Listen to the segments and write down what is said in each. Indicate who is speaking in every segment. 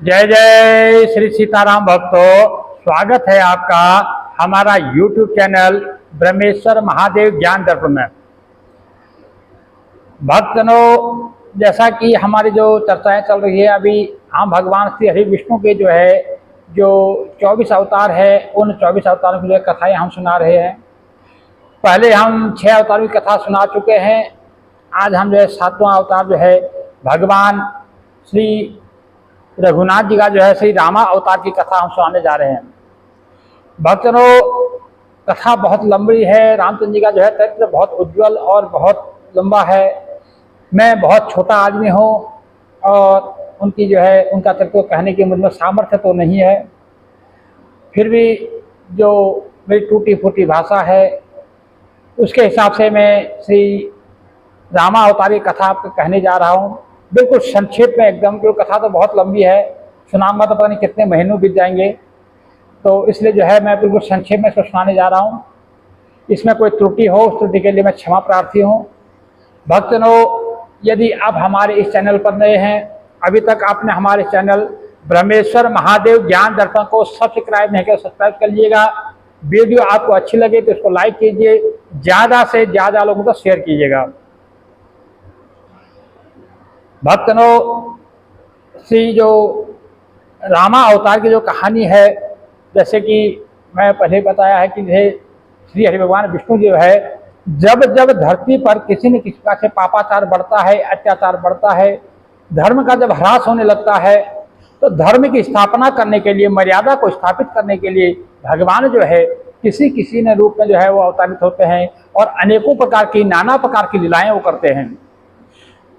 Speaker 1: जय जय श्री सीताराम भक्तों, स्वागत है आपका हमारा YouTube चैनल ब्रह्मेश्वर महादेव ज्ञान दर्पण में। भक्तजनों, जैसा कि हमारी जो चर्चाएं चल रही है अभी, हम भगवान श्री हरि विष्णु के जो 24 अवतार है, उन 24 अवतारों की जो कथाएं हम सुना रहे हैं। पहले हम 6 अवतारों की कथा सुना चुके हैं। आज हम 7वां अवतार भगवान श्री रघुनाथ जी का श्री रामा अवतार की कथा हम सुनाने जा रहे हैं। भक्तजनों, कथा बहुत लंबी है। रामचंद्र जी का चरित्र बहुत उज्जवल और बहुत लंबा है। मैं बहुत छोटा आदमी हूँ और उनकी उनका चरित्र कहने की मुझमें सामर्थ्य तो नहीं है। फिर भी जो मेरी टूटी फूटी भाषा है उसके हिसाब से मैं श्री रामा अवतार की कथा आपको कहने जा रहा हूँ, बिल्कुल संक्षेप में एकदम। क्योंकि कथा तो बहुत लंबी है, सुनाऊंगा तो पता नहीं कितने महीनों बीत जाएंगे, तो इसलिए मैं बिल्कुल संक्षेप में इसको सुनाने जा रहा हूँ। इसमें कोई त्रुटि हो, उस त्रुटि के लिए मैं क्षमा प्रार्थी हूँ। भक्तजनों, यदि आप हमारे इस चैनल पर नए हैं, अभी तक आपने हमारे चैनल ब्रह्मेश्वर महादेव ज्ञान दर्पण को सब्सक्राइब नहीं किया, सब्सक्राइब कर लीजिएगा। वीडियो आपको अच्छी लगे तो इसको लाइक कीजिए, ज़्यादा से ज़्यादा लोगों को शेयर कीजिएगा। भक्तजनों, श्री जो रामा अवतार की जो कहानी है, जैसे कि मैं पहले बताया है कि श्री हरि भगवान विष्णु जब जब धरती पर किसी न किसी प्रकार से पापाचार बढ़ता है, अत्याचार बढ़ता है, धर्म का जब ह्रास होने लगता है, तो धर्म की स्थापना करने के लिए, मर्यादा को स्थापित करने के लिए भगवान किसी किसी न रूप में वो अवतरित होते हैं और अनेकों प्रकार की, नाना प्रकार की लीलाएं वो करते हैं।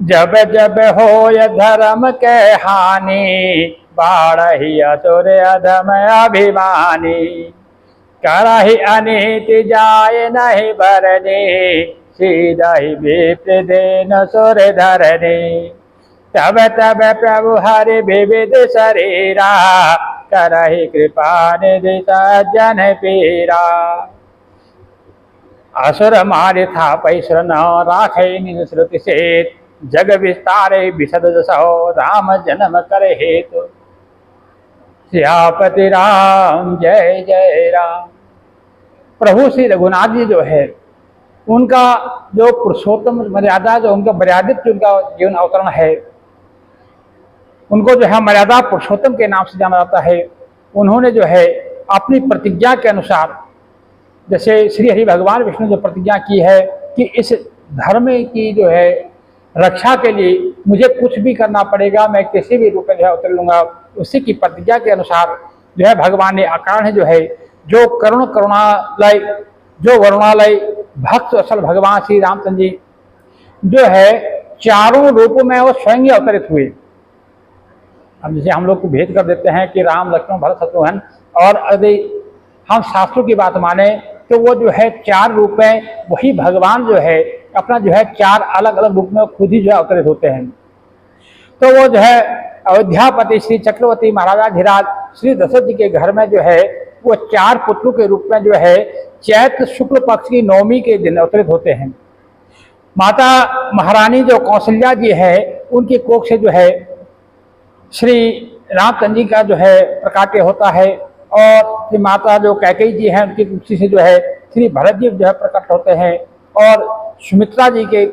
Speaker 1: जब जब होय धर्म के हानि, बाढ़हि असुर अधम अभिमानी, करहि अनीति जाय नहीं बरनी, सीधहि विप्र देन सुर धरनी। तब तब प्रभु हरि विविध शरीरा, करहि कृपा निधि सज्जन पीरा। असुर मारि था पैसर न राखे निज श्रुति से, जग विस्तारे विशद जसो राम जन्म करे हेतु। सियापति राम जय जय राम। प्रभु श्री रघुनाथ जी उनका जो पुरुषोत्तम मर्यादा, जो उनका मर्यादित उनका जीवन अवतरण है, उनको मर्यादा पुरुषोत्तम के नाम से जाना जाता है। उन्होंने अपनी प्रतिज्ञा के अनुसार, जैसे श्री हरि भगवान विष्णु जो प्रतिज्ञा की है कि इस धर्म की रक्षा के लिए मुझे कुछ भी करना पड़ेगा, मैं किसी भी रूप में उतर लूंगा, उसी की प्रतिज्ञा के अनुसार भगवान ने अकारण जो करुण करुणालय, जो वरुणालय भक्त असल भगवान श्री रामचंद्र जी चारों रूपों में वो स्वयं ही अवतरित हुए। अब जैसे हम लोग को भेद कर देते हैं कि राम लक्ष्मण भरत शत्रुघ्न, और यदि हम शास्त्रों की बात माने तो वो 4 रूप में वही भगवान अपना 4 अलग अलग रूप में खुद ही अवतरित होते हैं। तो वो अयोध्यापति श्री चक्रवर्ती महाराजाधिराज श्री दशरथ जी के घर में वो 4 पुत्रों के रूप में चैत्र शुक्ल पक्ष की नवमी के दिन अवतरित होते हैं। माता महारानी जो कौशल्या जी उनकी कोख से श्री रामचंद्र जी का प्रकाट्य होता है, और श्री माता जो कैकेयी जी हैं उनकी कुक्षी से श्री भरत जी प्रकट होते हैं, और सुमित्रा जी के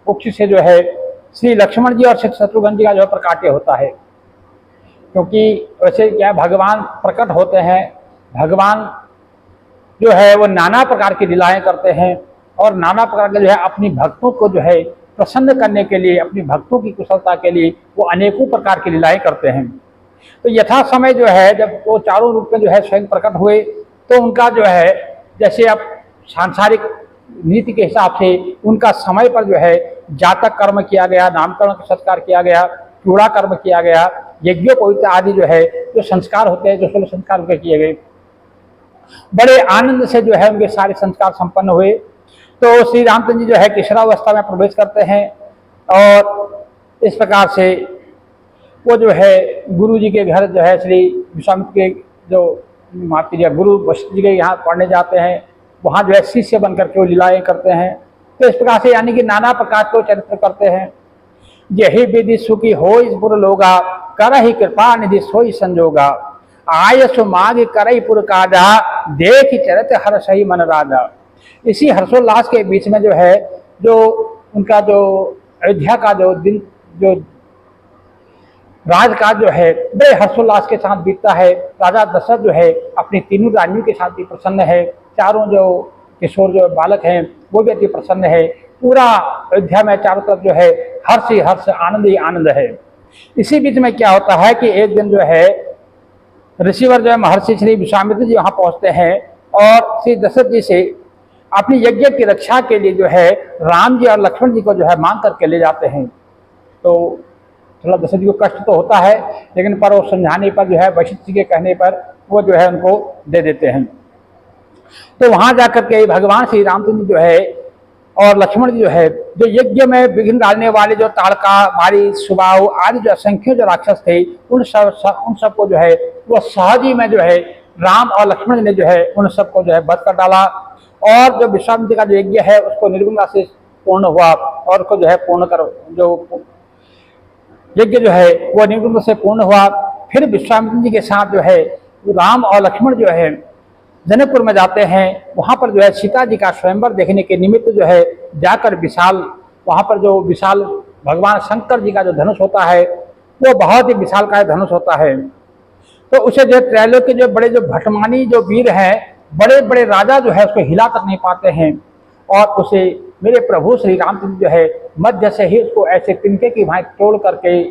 Speaker 1: कुक्षी से श्री लक्ष्मण जी और श्री शत्रुघ्न जी का प्रकाट्य होता है। क्योंकि वैसे क्या भगवान प्रकट होते हैं, भगवान वो नाना प्रकार की लीलाएं करते हैं, और नाना प्रकार के अपनी भक्तों को प्रसन्न करने के लिए, अपनी भक्तों की कुशलता के लिए वो अनेकों प्रकार की लीलाएं करते हैं। तो यथा समय जब वो चारों रूप में स्वयं प्रकट हुए, तो उनका जैसे अब सांसारिक नीति के हिसाब से उनका समय पर जातक कर्म किया गया, नामकरण का संस्कार किया गया, चूड़ा कर्म किया गया, यज्ञोपवीत आदि जो संस्कार होते हैं, जो 16 संस्कार उनके किए गए। बड़े आनंद से उनके सारे संस्कार संपन्न हुए। तो श्री रामचंद्र जी किशोरावस्था में प्रवेश करते हैं, और इस प्रकार से वो गुरु जी के घर श्री विश्वामित्र के जो माता जी गुरु वशिष्ठ जी के यहाँ पढ़ने जाते हैं, वहाँ शिष्य बनकर के वो लीलाएं करते हैं। तो इस प्रकार से यानी कि नाना प्रकार के चरित्र करते हैं। यही विधि सुखी हो इस पुर लोगा, करहि कृपा निधि सोई संजोगा। आय सु माग करहि पुर काजा, देख चरत हर सही मन राजा। इसी हर्षोल्लास के बीच में जो है, जो उनका जो अयोध्या का जो दिन, जो राजकाज जो है बड़े हर्षोल्लास के साथ बीतता है। राजा दशरथ जो है अपनी तीनों रानियों के साथ भी प्रसन्न है, चारों जो किशोर जो बालक हैं वो भी अति प्रसन्न है। पूरा अयोध्या में चारों तरफ जो है हर्ष ही हर्ष, आनंद ही आनंद है। इसी बीच में क्या होता है कि एक दिन जो है ऋषिवर जो है महर्षि श्री विश्वामित्र जी वहां पहुंचते हैं और श्री दशरथ जी से अपनी यज्ञ की रक्षा के लिए जो है राम जी और लक्ष्मण जी को जो है मांग करके ले जाते हैं। तो थोड़ा दशरथ जी को कष्ट तो होता है, लेकिन पर वो समझाने पर जो है वशिष्ठ जी के कहने पर वो जो है उनको दे देते हैं। तो वहां जाकर के भगवान श्री रामचंद्र जो है और लक्ष्मण जी जो है, जो यज्ञ में विघ्न डालने वाले जो ताड़का, मारी, सुबाहु आदि जो असंख्य जो राक्षस थे, उन सबको जो है वो सहज ही में जो है राम और लक्ष्मण जी ने जो है उन सबको जो है वध कर डाला। और जो विश्वामित्र का जो यज्ञ है उसको निर्विघ्न से पूर्ण हुआ और उसको जो है पूर्ण कर जो यज्ञ जो है वो निर्विघ्न से पूर्ण हुआ। फिर विश्वामित्र जी के साथ जो है राम और लक्ष्मण जो है जनकपुर में जाते हैं। वहां पर जो है सीता जी का स्वयंवर देखने के निमित्त जो है जाकर विशाल, वहां पर जो विशाल भगवान शंकर जी का जो धनुष होता है वो बहुत ही विशाल का धनुष होता है। तो उसे जो त्रैलोक के जो बड़े जो भटमानी जो वीर हैं, बड़े बड़े राजा जो है उसको हिला तक नहीं पाते हैं और उसे मेरे प्रभु श्री रामचंद्र जो है मध्य से ही उसको ऐसे तिनके की भांति तोड़ करके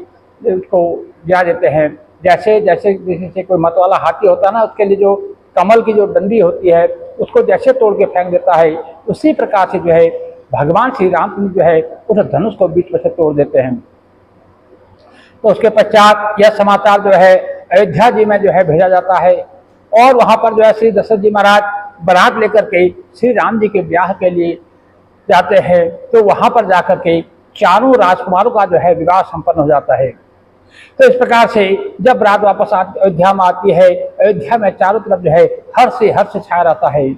Speaker 1: उसको गिरा देते हैं। जैसे जैसे जैसे कोई मत वाला हाथी होता है ना, उसके लिए जो कमल की जो डंडी होती है उसको जैसे तोड़ के फेंक देता है, उसी प्रकार से जो है भगवान श्री रामचंद्र जो है उस धनुष को बीच में से तोड़ देते हैं। तो उसके पश्चात यह समाचार जो है अयोध्या जी में जो है भेजा जाता है और वहां पर जो है श्री दशरथ जी महाराज बारात लेकर के श्री राम जी के ब्याह के लिए जाते हैं। तो वहां पर जाकर के चारों राजकुमारों का जो है विवाह संपन्न हो जाता है। तो इस प्रकार से जब बारात वापस अयोध्या में आती है, अयोध्या में चारों तरफ जो है हर्ष से हर्ष छाया रहता है।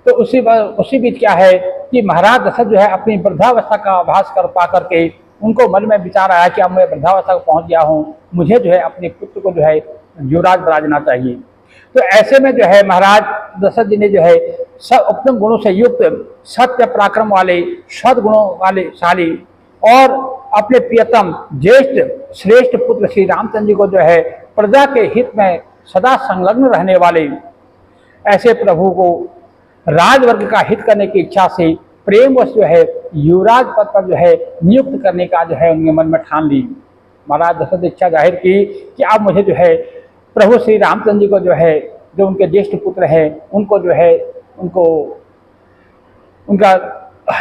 Speaker 1: तो उसी बीच क्या है कि महाराज दशरथ जो है अपनी वृद्धावस्था का आभास कर पा करके उनको मन में विचार आया कि अब मैं वृद्धावस्था को पहुंच गया हूँ, मुझे जो है अपने पुत्र को जो है युवराज बनाना चाहिए। तो ऐसे में जो है महाराज दशरथ जी ने जो है सब उत्तम गुणों से युक्त, सत्य पराक्रम वाले, सद्गुणों वाले शाली और अपने प्रियतम ज्येष्ठ श्रेष्ठ पुत्र श्री रामचंद्र जी को जो है प्रजा के हित में सदा संलग्न रहने वाले ऐसे प्रभु को राजवर्ग का हित करने की इच्छा से प्रेमवश जो है युवराज पद पर जो है नियुक्त करने का जो है उनके मन में ठान ली। महाराज दशरथ इच्छा जाहिर की कि अब मुझे जो है प्रभु श्री रामचंद्र जी को जो है, जो उनके ज्येष्ठ पुत्र हैं, उनको जो है उनको उनका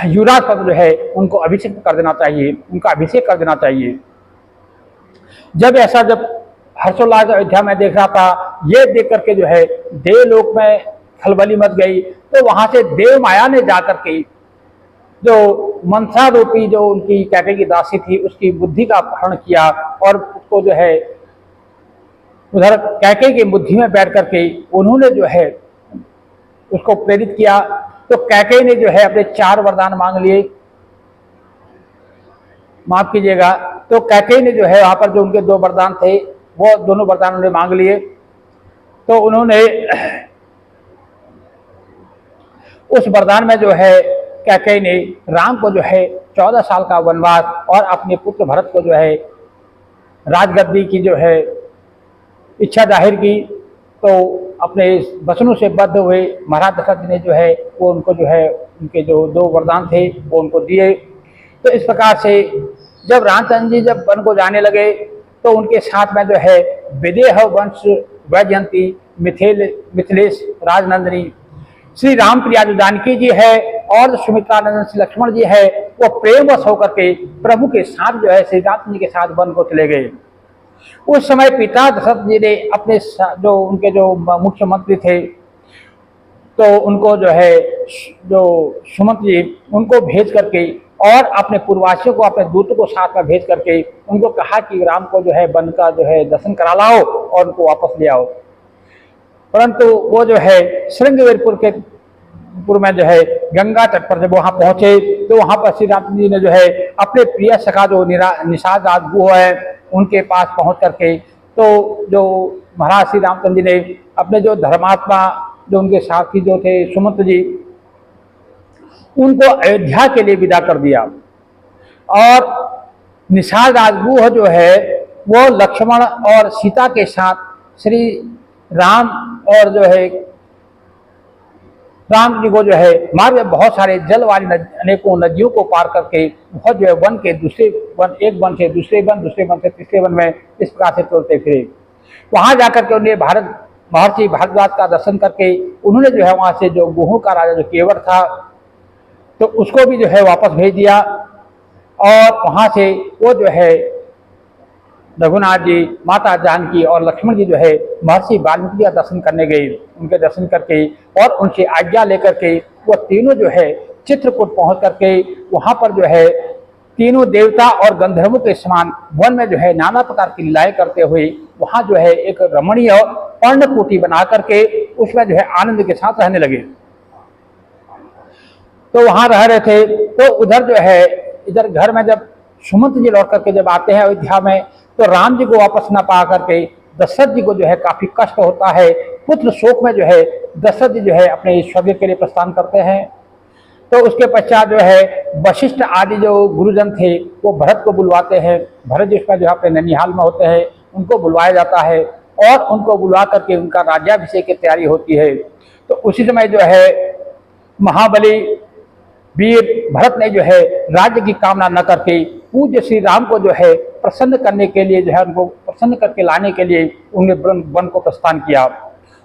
Speaker 1: युवराज पद जो है उनको अभिषेक कर देना चाहिए, उनका अभिषेक कर देना चाहिए। जब ऐसा जब हर्षोल्लास अयोध्या में देख रहा था, ये देख करके जो है देवलोक में खलबली मच गई। तो वहां से देव माया ने जाकर के जो मनसा रूपी जो उनकी कैके की दासी थी उसकी बुद्धि का अपहरण किया और उसको जो है उधर कैके की बुद्धि में बैठ करके उन्होंने जो है उसको प्रेरित किया। तो कैके ने जो है अपने 4 वरदान मांग लिए, माफ कीजिएगा, तो कैके ने जो है वहां पर जो उनके 2 वरदान थे वो दोनों वरदान उन्होंने मांग लिए। तो उन्होंने उस वरदान में जो है कैकेयी ने राम को जो है 14 साल का वनवास और अपने पुत्र भरत को जो है राजगद्दी की जो है इच्छा जाहिर की। तो अपने वचनों से बद्ध हुए महाराज दशरथ ने जो है वो उनको जो है उनके जो 2 वरदान थे वो उनको दिए। तो इस प्रकार से जब रामचंद्र जी जब वन को जाने लगे तो उनके साथ में जो है विदेह वंश वैजयंती, मिथिलेश, राजनंदिनी, श्री राम प्रिया जो जानकी जी है और सुमित्रा नंदन श्री लक्ष्मण जी है वो प्रेमवश होकर के प्रभु के साथ जो है श्री राम जी के साथ वन को चले गए। उस समय पिता दशरथ जी ने अपने जो उनके जो मुख्यमंत्री थे तो उनको जो है जो सुमंत जी उनको भेज करके और अपने पूर्ववासियों को, अपने दूतों को साथ में भेज करके उनको कहा कि राम को जो है वन का जो है दर्शन करा लाओ और उनको वापस ले आओ। परंतु वो जो है श्रृंगवीरपुर में जो है गंगा तट पर जब वहां पहुंचे तो वहाँ पर श्री रामचंद्र जी ने जो है अपने प्रिय सखा जो निषाद राजगुह है उनके पास पहुँच करके तो जो महाराज श्री रामचंद्र जी ने अपने जो धर्मात्मा जो उनके साथी जो थे सुमंत जी उनको अयोध्या के लिए विदा कर दिया। और निषाद राजगुह जो है वो लक्ष्मण और सीता के साथ श्री राम और जो है राम जी को जो है मार्ग में बहुत सारे जल वाली अनेकों नदियों को पार करके बहुत जो है वन के दूसरे वन, एक वन से दूसरे वन, दूसरे वन से तीसरे वन में इस प्रकार से चलते फिरे। वहां जाकर के उन्हें महर्षि भारद्वाज का दर्शन करके उन्होंने जो है वहां से जो गुहों का राजा जो केवट था तो उसको भी जो है वापस भेज दिया। और वहां से वो जो है रघुनाथ जी, माता जानकी और लक्ष्मण जी जो है महर्षि वाल्मीकि का दर्शन करने गए। उनके दर्शन करके और उनसे आज्ञा लेकर के वो तीनों जो है चित्रकूट पहुंच करके वहां पर जो है तीनों देवता और गंधर्वों के समान वन में जो है नाना प्रकार की लीलाएं करते हुए वहां जो है एक रमणीय पर्णकुटी बना करके उसमें जो है आनंद के साथ रहने लगे। तो वहां रह रहे थे तो उधर जो है इधर घर में जब सुमंत जी लौट करके जब आते हैं अयोध्या में तो राम जी को वापस न पा करके दशरथ जी को जो है काफी कष्ट होता है। पुत्र शोक में जो है दशरथ जी जो है अपने स्वर्ग के लिए प्रस्थान करते हैं। तो उसके पश्चात जो है वशिष्ठ आदि जो गुरुजन थे वो भरत को बुलवाते हैं। भरत जी उसमें जो अपने ननिहाल में होते हैं उनको बुलवाया जाता है और उनको बुलवा करके उनका राज्याभिषेक की तैयारी होती है। तो उसी समय जो है महाबली वीर भरत ने जो है राज्य की कामना न करके पूज्य श्री राम को जो है प्रसन्न करने के लिए जो है उनको प्रसन्न करके लाने के लिए उन्हें वन को प्रस्थान किया।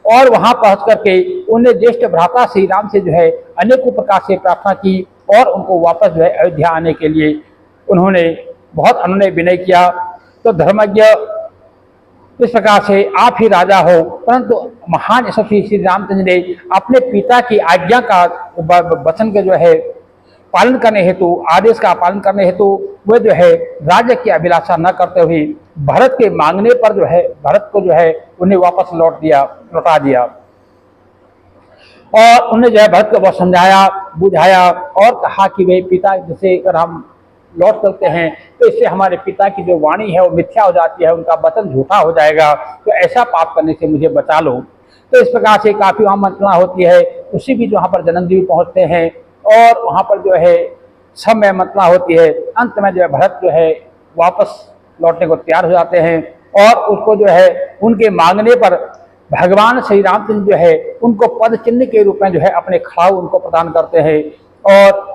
Speaker 1: और वहां पहुंच करके उन्हें ज्येष्ठ भ्राता श्री राम से जो है अनेकों प्रकार से प्रार्थना की और उनको वापस जो है अयोध्या आने के लिए उन्होंने बहुत अनुनय विनय किया। तो धर्मज्ञ इस प्रकार से आप ही राजा हो, परंतु महान यशस्वी श्री रामचंद्र ने अपने पिता की आज्ञा का वचन के जो है पालन करने हेतु, आदेश का पालन करने हेतु वे जो है राज्य की अभिलाषा न करते हुए भरत के मांगने पर जो है भरत को जो है उन्हें वापस लौटा दिया। और उन्हें जो है भरत को बहुत समझाया बुझाया और कहा कि वे पिता जैसे अगर हम लौट सकते हैं तो इससे हमारे पिता की जो वाणी है वो मिथ्या हो जाती है, उनका वचन झूठा हो जाएगा, तो ऐसा पाप करने से मुझे बचा लो। तो इस प्रकार से काफी वहां मंत्रणा होती है। उसी बीच वहां पर जनक जी पहुंचते हैं और वहां पर जो है सब में मंत्रणा होती है। अंत में जो है भरत जो है वापस लौटने को तैयार हो जाते हैं और उसको जो है उनके मांगने पर भगवान श्री रामचंद्र जो है उनको पद चिन्ह के रूप में जो है अपने खड़ाऊ उनको प्रदान करते हैं और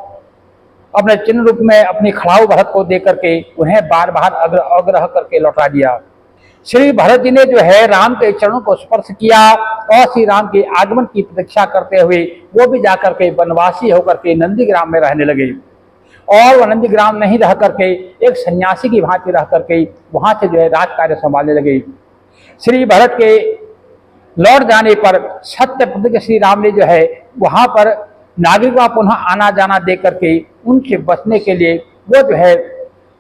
Speaker 1: अपने चिन्ह रूप में अपनी खड़ाऊ भरत को दे करके उन्हें बार बार आग्रह करके लौटा दिया। श्री भरत जी ने जो है राम के चरणों को स्पर्श किया और श्री राम के आगमन की प्रतीक्षा करते हुए वो भी जाकर के वनवासी होकर के नंदीग्राम में रहने लगे। और वह नंदीग्राम नहीं रह करके एक सन्यासी की भांति रह करके वहां से जो है राज कार्य संभालने लगे। श्री भरत के लौट जाने पर सत्य प्रतिज्ञ श्री राम ने जो है वहां पर नागरिकों का पुनः आना जाना दे करके उनसे बचने के लिए वो जो है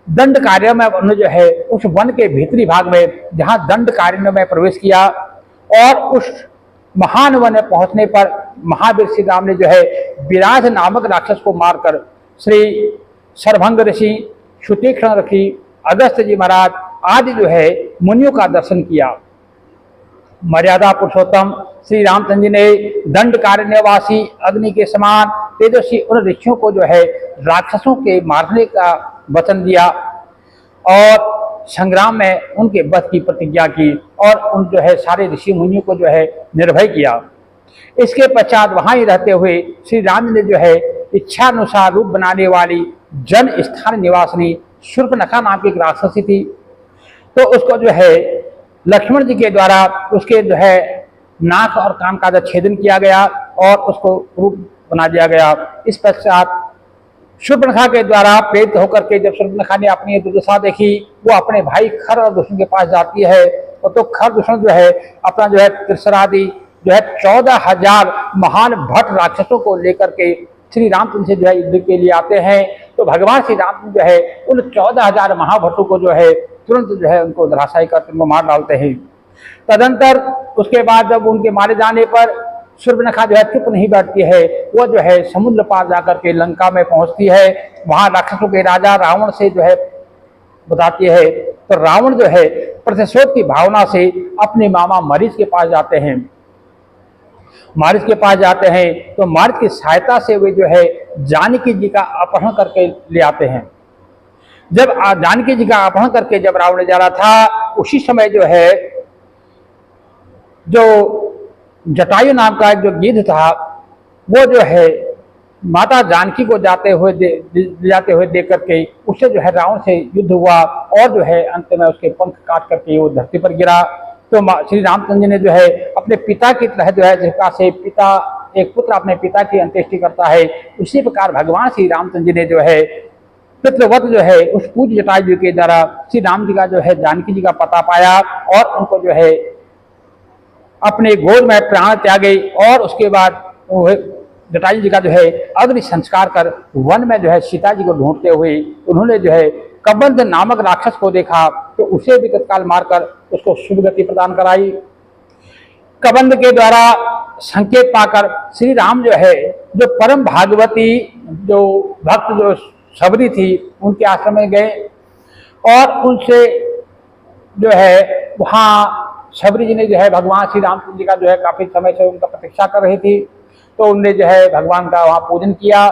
Speaker 1: दंड कार्य में उन्होंने जो है उस वन के भीतरी भाग में जहां दंड कार्य में प्रवेश किया और उस महान वन में पहुंचने पर महावीर श्री राम ने जो है विराज नामक राक्षस को मारकर श्री सर्वभंग ऋषि, सुतीक्ष्ण ऋषि, अगस्त जी महाराज आदि जो है मुनियों का दर्शन किया। मर्यादा पुरुषोत्तम श्री रामचंद्र जी ने दंड कारण्यवासी अग्नि के समान तेजस्वी उन ऋषियों को जो है राक्षसों के मारने का वचन दिया और संग्राम में उनके वध की प्रतिज्ञा की और उन जो है सारे ऋषि मुनियों को जो है निर्भय किया। इसके पश्चात वहां ही रहते हुए श्री राम ने जो है इच्छानुसार रूप बनाने वाली जन स्थान निवासिनी शूर्पणखा नाम की एक राक्षसी थी। तो उसको जो है लक्ष्मण जी के द्वारा उसके जो है नाक और कान का छेदन किया गया और उसको रूप बना दिया गया। इस पश्चात शूर्पणखा के द्वारा प्रेरित होकर के जब शूर्पणखा ने अपनी दुर्दशा देखी वो अपने भाई खर और दुष्ण के पास जाती है और तो खर दुष्ण जो है अपना जो है त्रिशरादि जो है 14,000 महान भट्ट राक्षसों को लेकर के श्री रामचंद्र से जो है युद्ध के लिए आते हैं। तो भगवान श्री रामचंद्र जो है उन 14,000 महाभट्टों को जो है तुरंत जो है उनको धराशायी करके उनको मार डालते हैं। तदंतर उसके बाद जब उनके मारे जाने पर सूर्पनखा जो है चुप नहीं बैठती है, वो जो है समुद्र पार जाकर के लंका में पहुंचती है। वहां राक्षसों के राजा रावण से जो है बताती है, तो रावण जो है प्रतिशोध की भावना से अपने मामा मरीच के पास जाते हैं। मारीच के पास जाते हैं तो मारीच की सहायता से वे जो है जानकी जी का अपहरण करके ले आते हैं। जब जानकी जी का अपहरण करके जब रावण जा रहा था, उसी समय जो है जो जटायु नाम का एक जो गिद्ध था, वो जो है माता जानकी को जाते हुए देख करके उससे जो है रावण से युद्ध हुआ और जो है अंत में उसके पंख काट करके वो धरती पर गिरा। तो श्री रामचंद्र जी ने जो है अपने पिता की तरह जो है, जिसका से पिता एक पुत्र अपने पिता की अंत्येष्टि करता है, उसी प्रकार भगवान श्री रामचंद्र जी ने जो है पितृवत जो है उस पूज्य जटायु जी के द्वारा श्री राम जी का जो है जानकी जी का पता पाया और उनको जो है अपने गोद में प्राण त्यागे और उसके बाद जटायु जी का जो है अग्नि संस्कार कर वन में जो है सीता जी को ढूंढते हुए उन्होंने जो है कबंध नामक राक्षस को देखा, तो उसे भी तत्काल मारकर उसको शुभ गति प्रदान कराई। कबंध के द्वारा संकेत पाकर श्री राम जो है जो परम भागवती जो भक्त जो सबरी थी उनके आश्रम में गए और उनसे जो है वहाँ सबरी जी ने जो है भगवान श्री रामचंद्र जी का जो है काफी समय से उनका प्रतीक्षा कर रही थी, तो उनने जो है भगवान का वहाँ पूजन किया।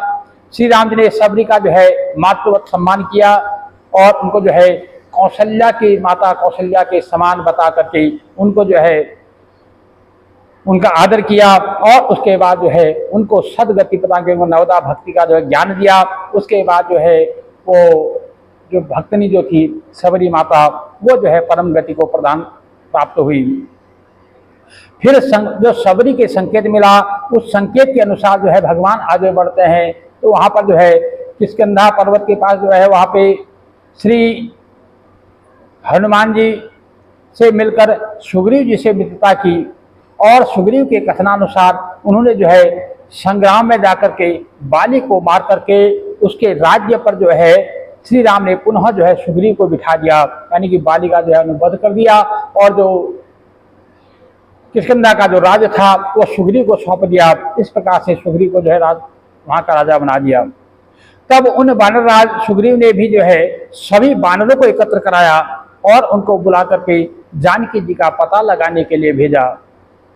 Speaker 1: श्री राम जी ने सबरी का जो है मातृवत सम्मान किया और उनको जो है कौशल्या की माता कौशल्या के समान बता करके उनको जो है उनका आदर किया और उसके बाद जो है उनको सदगति प्रदान करके नवदा भक्ति का जो है ज्ञान दिया। उसके बाद जो है वो जो भक्तनी जो थी सबरी माता वो जो है परम गति को प्रदान प्राप्त हुई। फिर जो सबरी के संकेत मिला, उस संकेत के अनुसार जो है भगवान आगे बढ़ते हैं। तो वहाँ पर जो है किष्किंधा पर्वत के पास जो है वहाँ पे श्री हनुमान जी से मिलकर सुग्रीव जी से मित्रता की और सुग्रीव के कथनानुसार उन्होंने जो है संग्राम में जाकर के बाली को मार करके उसके राज्य पर जो है श्री राम ने पुनः जो है सुग्रीव को बिठा दिया, यानी कि बाली का जो है वध कर दिया और जो किष्किंधा का जो राज्य था वो सुग्रीव को सौंप दिया। इस प्रकार से सुग्रीव को जो है वहां का राजा बना दिया। तब उन वानर राज सुग्रीव ने भी जो है सभी वानरों को एकत्र कराया और उनको बुला करके जानकी जी का पता लगाने के लिए भेजा।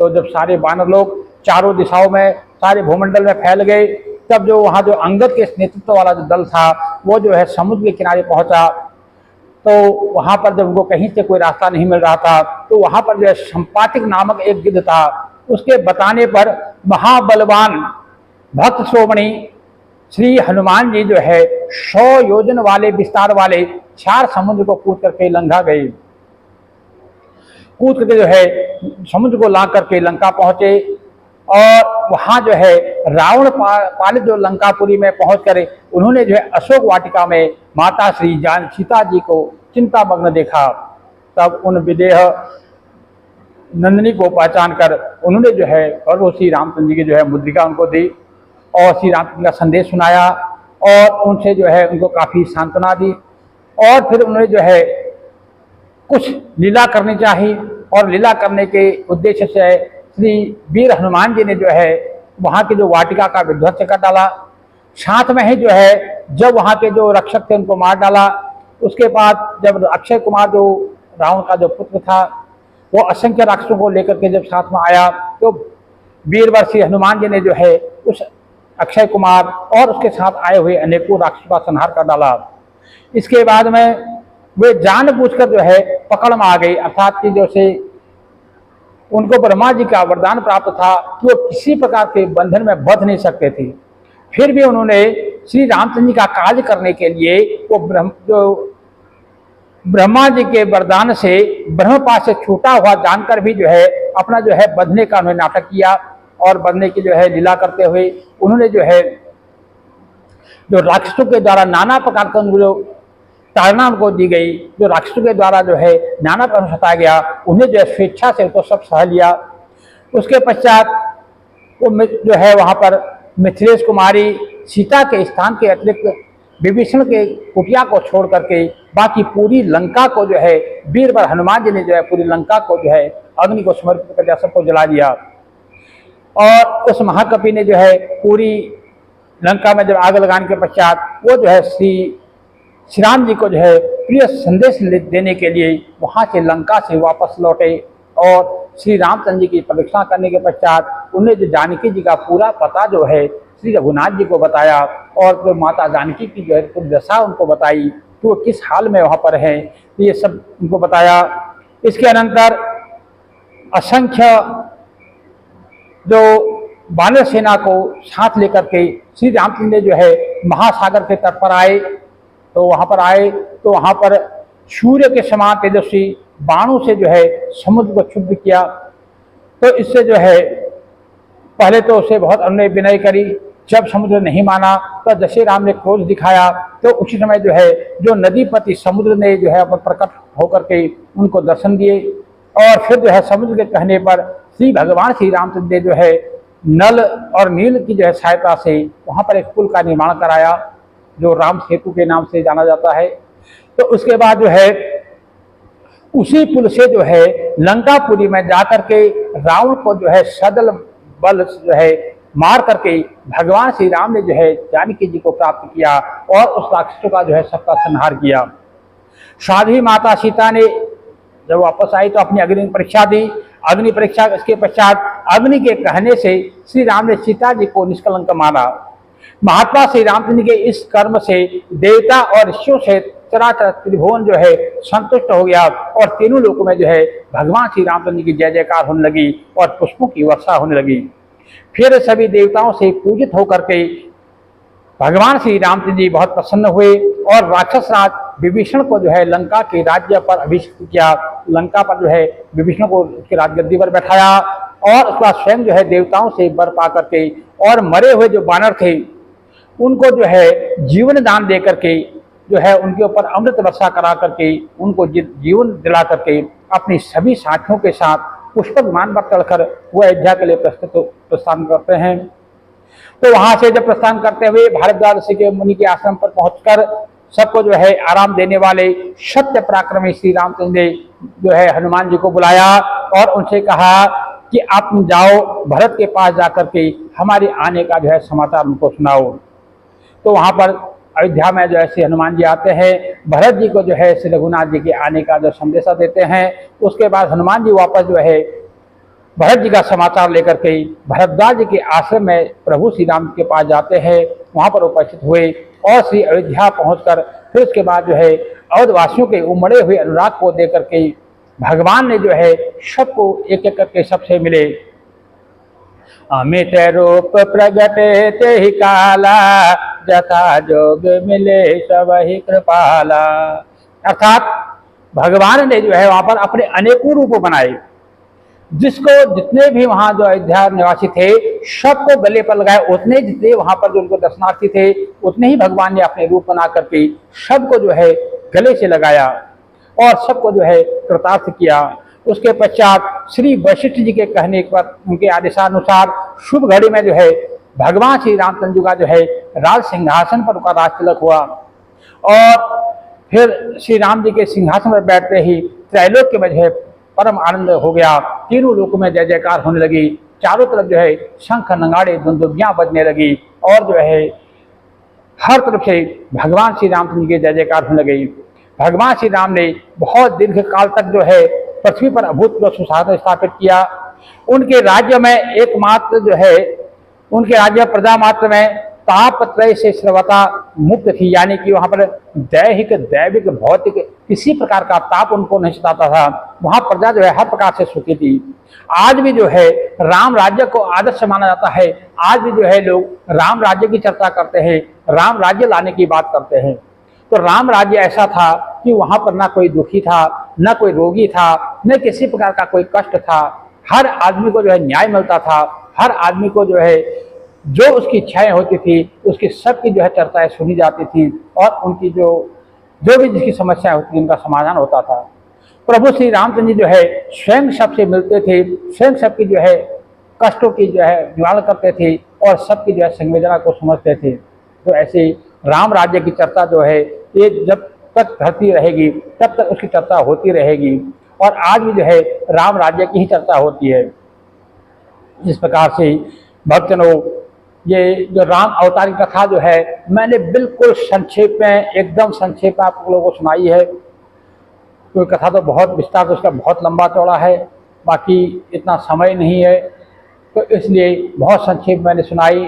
Speaker 1: तो जब सारे वानर लोग चारों दिशाओं में सारे भूमंडल में फैल गए, तब जो वहाँ जो अंगद के नेतृत्व वाला जो दल था वो जो है समुद्र के किनारे पहुंचा। तो वहाँ पर जब उनको कहीं से कोई रास्ता नहीं मिल रहा था, तो वहाँ पर जो है संपातिक नामक एक गिद्ध था, उसके बताने पर महाबलवान भक्त श्रोमणी श्री हनुमान जी जो है 100 योजन वाले विस्तार वाले 4 समुद्र को कूद करके लंघा गए। कूद करके जो है समुद्र को लांघ करके लंका पहुंचे और वहां जो है रावण पालित जो लंकापुरी में पहुंच कर उन्होंने जो है अशोक वाटिका में माता श्री सीता जी को चिंतामग्न देखा। तब उन विदेह नंदिनी को पहचान कर उन्होंने जो है और वो श्री रामचंद्र जी की जो है मुद्रिका उनको दी और श्री रामचंद्र का संदेश सुनाया और उनसे जो है उनको काफ़ी सांत्वना दी और फिर उन्होंने जो है कुछ लीला करनी चाहिए और लीला करने के उद्देश्य से श्री वीर हनुमान जी ने जो है वहाँ की जो वाटिका का विध्वंस कर डाला। साथ में ही जो है जब वहाँ के जो रक्षक थे उनको मार डाला। उसके बाद जब अक्षय कुमार जो रावण का जो पुत्र था वो असंख्य राक्षसों को लेकर के जब साथ में आया, तो वीरवर श्री हनुमान जी ने जो है उस अक्षय कुमार और उसके साथ आए हुए अनेकों राक्षसों का संहार कर डाला। इसके बाद में वे जानबूझकर जो है पकड़ में आ गई, अर्थात कि जैसे उनको ब्रह्मा जी का वरदान प्राप्त था कि वो किसी प्रकार के बंधन में बंध नहीं सकते थे। फिर भी उन्होंने श्री रामचंद्र जी का कार्य करने के लिए वो ब्रह्मा जी के वरदान से ब्रह्मपाश से छूटा हुआ जानकर भी जो है अपना जो है बंधने का उन्होंने नाटक किया और बंधने की जो है लीला करते हुए उन्होंने जो है जो राक्षसों के द्वारा नाना प्रकार का जो ताड़ना उनको दी गई, जो राक्षसों के द्वारा जो है नाना प्रकार सताया गया, उन्हें जो है स्वेच्छा से तो सब सह लिया। उसके पश्चात वो जो है वहाँ पर मिथिलेश कुमारी सीता के स्थान के अतिरिक्त विभीषण के कुटिया को छोड़ करके बाकी पूरी लंका को जो है वीरवर हनुमान जी ने जो है पूरी लंका को जो है अग्नि को समर्पित कर दिया, सबको जला दिया। और उस महाकपि ने जो है पूरी लंका में जब आग लगाने के पश्चात वो जो है श्री राम जी को जो है प्रिय संदेश देने के लिए वहाँ से लंका से वापस लौटे और श्री रामचंद्र जी की परीक्षा करने के पश्चात उन्हें जो जानकी जी का पूरा पता जो है श्री रघुनाथ जी को बताया और फिर माता जानकी की जो है पूरी दशा उनको बताई कि वो किस हाल में वहाँ पर है, ये सब उनको बताया। इसके अनंतर असंख्य जो वानर सेना को साथ लेकर के श्री रामचंद्र ने जो है महासागर के तट पर आए, तो वहाँ पर सूर्य के समान तेजस्वी बाणों से जो है समुद्र को क्षुब्ध किया। तो इससे जो है पहले तो उसे बहुत अनुनय विनय करी, जब समुद्र नहीं माना तो जैसे राम ने क्रोध दिखाया तो उसी समय जो है जो नदीपति समुद्र ने जो है अपन प्रकट होकर के उनको दर्शन दिए और फिर जो है समुद्र के कहने पर श्री भगवान श्री रामचंद्र ने जो है नल और नील की जो है सहायता से वहाँ पर एक पुल का निर्माण कराया जो राम सेतु के नाम से जाना जाता है। तो उसके बाद जो है उसी पुल से जो है लंकापुरी में जाकर के रावण को जो है सदल बल जो है मार करके भगवान श्री राम ने जो है जानकी जी को प्राप्त किया और उस राक्षसों का जो है सबका संहार किया। साध्वी माता सीता ने जब वापस आई तो अपनी अग्नि परीक्षा दी। अग्नि परीक्षा इसके पश्चात अग्नि के कहने से श्री राम ने सीता जी को निष्कलंक माना। महात्मा श्री रामचंद्र के इस कर्म से देवता और ऋषियों से चराचर त्रिभुवन जो है संतुष्ट हो गया और तीनों लोकों में जो है भगवान श्री रामचंद्र की जय जयकार होने लगी और पुष्पों की वर्षा होने लगी। फिर सभी देवताओं से पूजित होकर के भगवान श्री रामचंद्र जी बहुत प्रसन्न हुए और राक्षस राज विभीषण को जो है लंका के राज्य पर अभिषेक किया। लंका पर जो है विभीषण को उसके राजगद्दी पर बैठाया और उसका स्वयं जो है देवताओं से वर पा करके और मरे हुए जो बानर थे उनको जो है जीवन दान दे करके जो है उनके ऊपर अमृत वर्षा करा करके उनको जीवन दिला करके अपनी सभी साथियों के साथ पुष्पक विमान पर चढ़कर वो अयोध्या के लिए प्रस्थान करते हैं। तो वहां से जब प्रस्थान करते हुए भारद्वाज ऋषि के मुनि के आश्रम पर पहुंचकर सबको जो है आराम देने वाले सत्य पराक्रमी श्री रामचंद्र ने जो है हनुमान जी को बुलाया और उनसे कहा कि आप जाओ भरत के पास जाकर के हमारे आने का जो है समाचार उनको सुनाओ। तो वहां पर अयोध्या में जो है श्री हनुमान जी आते हैं, भरत जी को जो है श्री रघुनाथ जी के आने का जो संदेशा देते हैं। उसके बाद हनुमान जी वापस जो है भरत जी का समाचार लेकर के भरद्वाज जी के आश्रम में प्रभु श्री राम के पास जाते हैं, वहां पर उपस्थित हुए और श्री अयोध्या पहुंचकर फिर उसके बाद जो है अवधवासियों के उमड़े हुए अनुराग को देकर के भगवान ने जो है सबको एक एक करके सबसे मिले। अमित रूप प्रगटे ते ही काला जथा जोग मिले सब ही कृपाला। अर्थात भगवान ने जो है वहां पर अपने अनेकों रूप बनाए, जिसको जितने भी वहां जो अयोध्या निवासी थे सबको गले पर लगाए, उतने जितने वहां पर जो उनको दर्शनार्थी थे उतने ही भगवान ने अपने रूप बना करके सबको जो है गले से लगाया और सबको जो है कृतार्थ किया। उसके पश्चात श्री वशिष्ठ जी के कहने पर उनके आदेशानुसार शुभ घड़ी में जो है भगवान श्री रामचंद्र का जो है राज सिंहासन पर उनका राज तिलक हुआ और फिर श्री राम जी के सिंहासन पर बैठते ही त्रैलोक्य में जो है परम आनंद हो गया। तीनों लोकों में जय जयकार होने लगी, चारों तरफ जो है शंख नगाड़े दुंदुभियां बजने लगी और जो है हर तरफ से भगवान श्री रामचंद्र की जय जयकार होने लगी। भगवान श्री राम ने बहुत दीर्घ काल तक जो है पृथ्वी पर अभूतपूर्व सुशासन स्थापित किया। उनके राज्य में एकमात्र जो है उनके राज्य प्रजा मात्र में तापत्रय से सर्वथा मुक्त थी, यानी कि वहां पर दैहिक दैविक भौतिक किसी प्रकार का ताप उनको नहीं सताता था। वहां प्रजा जो है हर प्रकार से सुखी थी। आज भी जो है राम राज्य को आदर्श माना जाता है। आज भी जो है लोग राम राज्य की चर्चा करते हैं, राम राज्य लाने की बात करते हैं। तो राम राज्य ऐसा था कि वहां पर ना कोई दुखी था, न कोई रोगी था, न किसी प्रकार का कोई कष्ट था। हर आदमी को जो है न्याय मिलता था, हर आदमी को जो है जो उसकी इच्छाएं होती थी उसकी सबकी जो है चर्चाएं सुनी जाती थी और उनकी जो भी जिसकी समस्याएं होती थी उनका समाधान होता था। प्रभु श्री रामचंद्र जी जो है स्वयं सबसे मिलते थे, स्वयं सबकी जो है कष्टों की जो है निवारण करते थे और सबकी जो है संवेदना को समझते थे। तो ऐसे राम राज्य की चर्चा जो है ये जब तक धरती रहेगी तब तक उसकी चर्चा होती रहेगी और आज भी जो है राम राज्य की ही चर्चा होती है। इस प्रकार से भक्तजनों, ये जो राम अवतार की कथा जो है मैंने बिल्कुल संक्षेप में, एकदम संक्षेप में आप लोगों को सुनाई है। कोई कथा तो बहुत विस्तार, तो उसका बहुत लंबा चौड़ा है, बाकी इतना समय नहीं है, तो इसलिए बहुत संक्षेप मैंने सुनाई।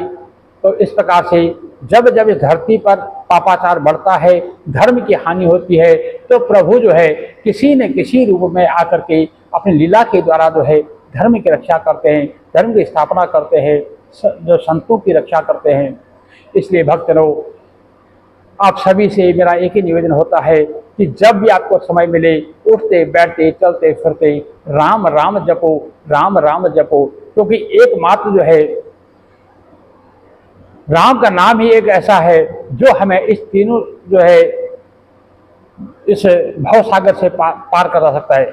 Speaker 1: तो इस प्रकार से जब जब इस धरती पर पापाचार बढ़ता है, धर्म की हानि होती है, तो प्रभु जो है किसी न किसी रूप में आकर के अपनी लीला के द्वारा जो है धर्म की रक्षा करते हैं, धर्म की स्थापना करते हैं, जो संतों की रक्षा करते हैं। इसलिए भक्तजनों, आप सभी से मेरा एक ही निवेदन होता है कि जब भी आपको समय मिले, उठते बैठते चलते फिरते राम राम जपो, राम राम जपो, क्योंकि एकमात्र जो है राम का नाम ही एक ऐसा है जो हमें इस तीनों जो है इस भव सागर से पार करा सकता है।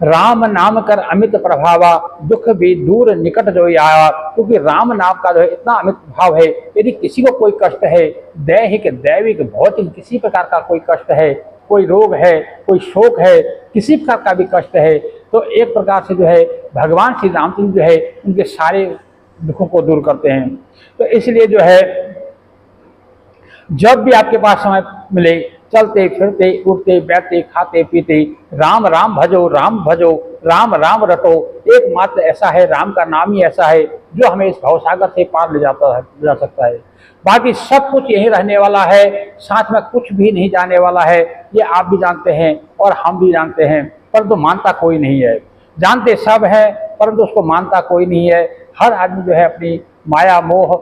Speaker 1: राम नाम कर अमित प्रभावा, दुख भी दूर निकट जो आया, क्योंकि राम नाम का जो है इतना अमित भाव है। यदि किसी को कोई कष्ट है, दैहिक दैविक भौतिक किसी प्रकार का कोई कष्ट है, कोई रोग है, कोई शोक है, किसी प्रकार का भी कष्ट है, तो एक प्रकार से जो है भगवान श्री रामचंद्र जो है उनके सारे दुखों को दूर करते हैं। तो इसलिए जो है जब भी आपके पास समय मिले, चलते फिरते उठते बैठते खाते पीते राम राम भजो, राम भजो, राम राम रटो। एकमात्र ऐसा है, राम का नाम ही ऐसा है जो हमें इस भवसागर से पार ले जा सकता है। बाकी सब कुछ यही रहने वाला है, साथ में कुछ भी नहीं जाने वाला है, ये आप भी जानते हैं और हम भी जानते हैं, परंतु मानता कोई नहीं है। जानते सब है परंतु उसको मानता कोई नहीं है। हर आदमी जो है अपनी माया मोह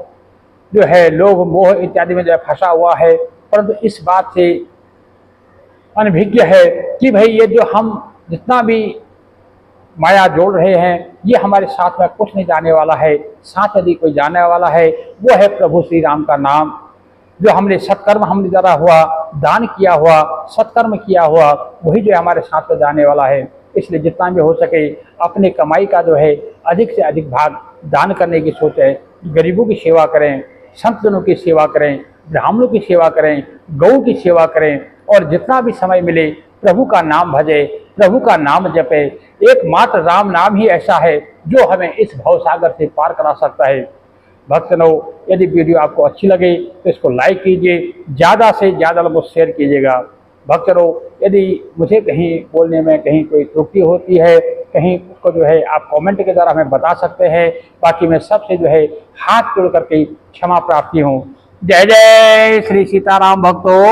Speaker 1: जो है, लोभ मोह इत्यादि में जो है फंसा हुआ है, परंतु इस बात से अनभिज्ञ है कि भाई ये जो हम जितना भी माया जोड़ रहे हैं ये हमारे साथ में कुछ नहीं जाने वाला है। साथ यदि कोई जाने वाला है वो है प्रभु श्री राम का नाम। जो हमने सत्कर्म हमने जरा हुआ, दान किया हुआ, सत्कर्म किया हुआ, वही जो हमारे साथ में जाने वाला है। इसलिए जितना भी हो सके अपने कमाई का जो है अधिक से अधिक भाग दान करने की सोचें, गरीबों की सेवा करें, संत जनों की सेवा करें, ब्राह्मणों की सेवा करें, गौ की सेवा करें, और जितना भी समय मिले प्रभु का नाम भजे, प्रभु का नाम जपे। एकमात्र राम नाम ही ऐसा है जो हमें इस भवसागर से पार करा सकता है। भक्तजनों, यदि वीडियो आपको अच्छी लगे तो इसको लाइक कीजिए, ज़्यादा से ज़्यादा लोगों को शेयर कीजिएगा। भक्तजनों, यदि मुझे कहीं बोलने में कहीं कोई त्रुटि होती है, कहीं उसको जो है आप कमेंट के द्वारा हमें बता सकते हैं। बाकी मैं सबसे जो है हाथ जोड़ करके क्षमा प्रार्थी हूँ। जय जय श्री सीताराम भक्तों।